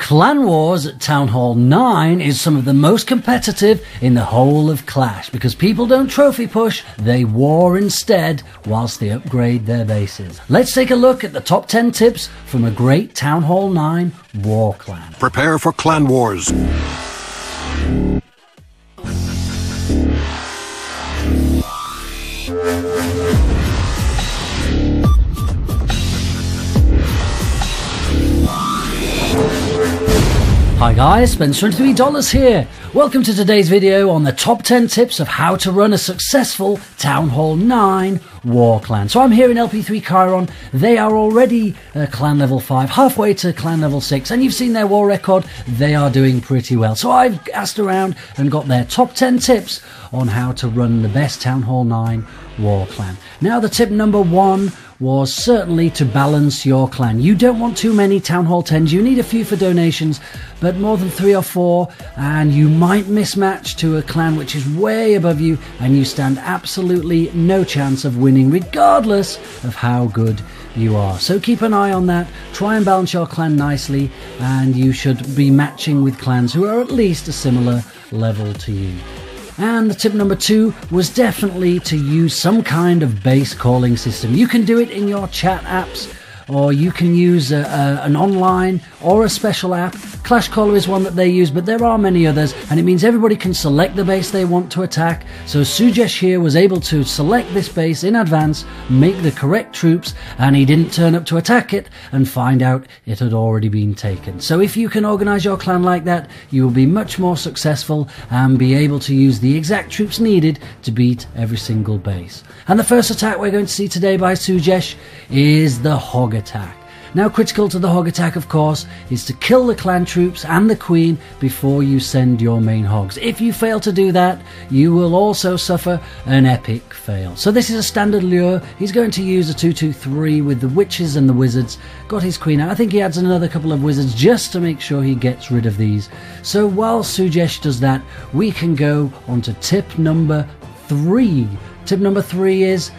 Clan Wars at Town Hall 9 is some of the most competitive in the whole of Clash, because people don't trophy push, they war instead whilst they upgrade their bases. Let's take a look at the top 10 tips from a great Town Hall 9 war clan. Prepare for Clan Wars. Hi guys, Spencer$3 here. Welcome to today's video on the top 10 tips of how to run a successful Town Hall 9 war clan. So I'm here in LP3 Chiron. They are already clan level 5, halfway to clan level 6, and you've seen their war record. They are doing pretty well. So I've asked around and got their top 10 tips on how to run the best Town Hall 9 war clan. Now the tip number 1 was certainly to balance your clan. You don't want too many Town Hall 10s, you need a few for donations, but more than 3 or 4 and you might mismatch to a clan which is way above you and you stand absolutely no chance of winning regardless of how good you are. So keep an eye on that, try and balance your clan nicely, and you should be matching with clans who are at least a similar level to you. And the tip number 2 was definitely to use some kind of base calling system. You can do it in your chat apps, or you can use an online or a special app. Clash Caller is one that they use, but there are many others, and it means everybody can select the base they want to attack. So Sujesh here was able to select this base in advance, make the correct troops, and he didn't turn up to attack it and find out it had already been taken. So if you can organize your clan like that, you will be much more successful and be able to use the exact troops needed to beat every single base. And the first attack we're going to see today by Sujesh is the Hog attack. Now, critical to the Hog attack, of course, is to kill the clan troops and the queen before you send your main hogs. If you fail to do that, you will also suffer an epic fail. So this is a standard lure. He's going to use a 2-2-3 with the witches and the wizards. Got his queen out. I think he adds another couple of wizards just to make sure he gets rid of these. So while Sujesh does that, we can go on to tip number 3. Tip number 3 is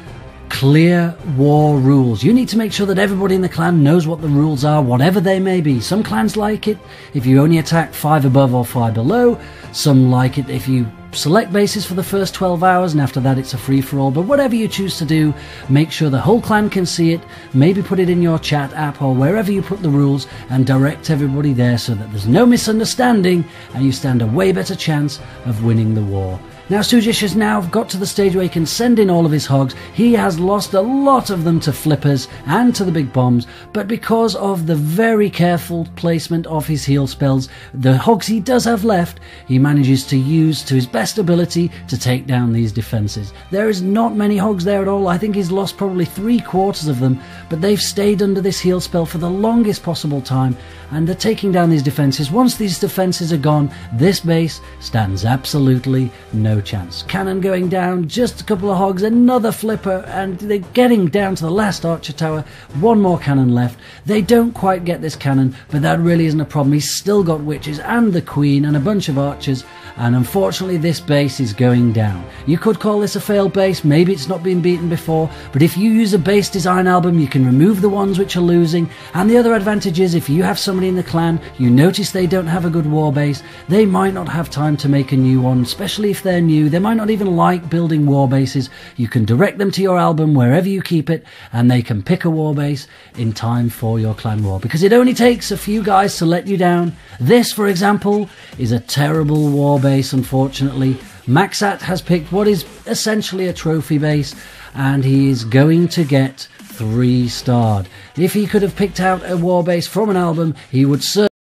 clear war rules. You need to make sure that everybody in the clan knows what the rules are, whatever they may be. Some clans like it if you only attack 5 above or 5 below. Some like it if you select bases for the first 12 hours and after that it's a free-for-all. But whatever you choose to do, make sure the whole clan can see it. Maybe put it in your chat app or wherever you put the rules and direct everybody there so that there's no misunderstanding and you stand a way better chance of winning the war. Now Sujesh has now got to the stage where he can send in all of his hogs. He has lost a lot of them to flippers and to the big bombs, but because of the very careful placement of his heal spells, the hogs he does have left, he manages to use to his best ability to take down these defences. There is not many hogs there at all. I think he's lost probably 3/4 of them, but they've stayed under this heal spell for the longest possible time, and they're taking down these defences. Once these defences are gone, this base stands absolutely no chance. Cannon going down, just a couple of hogs, another flipper, and they're getting down to the last archer tower. One more cannon left. They don't quite get this cannon, but that really isn't a problem. He's still got witches and the queen and a bunch of archers, and unfortunately this base is going down. You could call this a failed base, maybe it's not been beaten before, but if you use a base design album you can remove the ones which are losing. And the other advantage is if you have somebody in the clan, you notice they don't have a good war base, they might not have time to make a new one, especially if they're new. They might not even like building war bases. You can direct them to your album wherever you keep it and they can pick a war base in time for your clan war, because it only takes a few guys to let you down. This, for example, is a terrible war base, unfortunately. Maxat has picked what is essentially a trophy base and he is going to get 3-starred. If he could have picked out a war base from an album, he would certainly